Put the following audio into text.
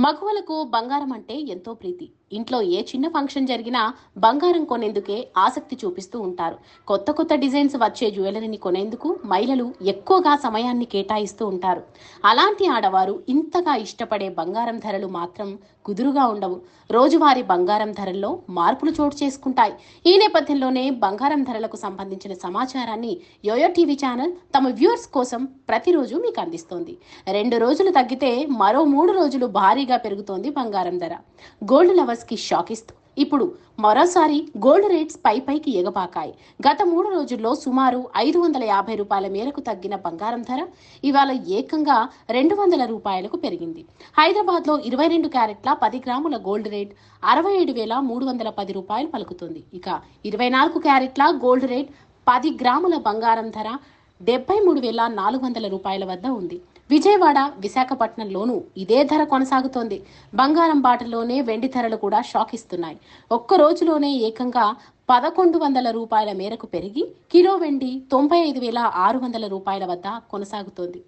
మగవాళ్ళకు బంగారం అంటే ఎంతో ప్రీతి. ఇంట్లో ఏ చిన్న ఫంక్షన్ జరిగినా బంగారం కొనేందుకే ఆసక్తి చూపిస్తూ ఉంటారు. కొత్త కొత్త డిజైన్స్ వచ్చే జ్యువెలరీని కొనేందుకు మహిళలు ఎక్కువగా సమయాన్ని కేటాయిస్తూ ఉంటారు. అలాంటి ఆడవారు ఇంతగా ఇష్టపడే బంగారం ధరలు మాత్రం కుదురుగా ఉండవు. రోజువారీ బంగారం ధరల్లో మార్పులు చోటు చేసుకుంటాయి. ఈ నేపథ్యంలోనే బంగారం ధరలకు సంబంధించిన సమాచారాన్ని యోయో టీవీ ఛానల్ తమ వ్యూవర్స్ కోసం ప్రతిరోజు మీకు అందిస్తోంది. 2 రోజులు తగ్గితే మరో 3 రోజులు భారీగా పెరుగుతోంది బంగారం ధర. గోల్డ్ లవర్స్ కి షాక్ ఇస్తూ ఇప్పుడు మరోసారి గోల్డ్ రేట్స్ పైకి ఎగపాకాయి. గత 3 రోజుల్లో సుమారు 550 రూపాయల మేరకు తగ్గిన బంగారం ధర ఇవాళ ఏకంగా 200 రూపాయలకు పెరిగింది. హైదరాబాద్ లో 22 క్యారెట్ల 10 గ్రాముల గోల్డ్ రేట్ 67,310 రూపాయలు పలుకుతుంది. ఇక 24 క్యారెట్ల గోల్డ్ రేట్ 10 గ్రాముల బంగారం ధర 73,400 రూపాయల వద్ద ఉంది. విజయవాడ, విశాఖపట్నంలోనూ ఇదే ధర కొనసాగుతోంది. బంగారం బాటలోనే వెండి ధరలు కూడా షాక్ ఇస్తున్నాయి. ఒక్క రోజులోనే ఏకంగా 1,100 రూపాయల మేరకు పెరిగి కిలో వెండి 95,600 రూపాయల వద్ద కొనసాగుతోంది.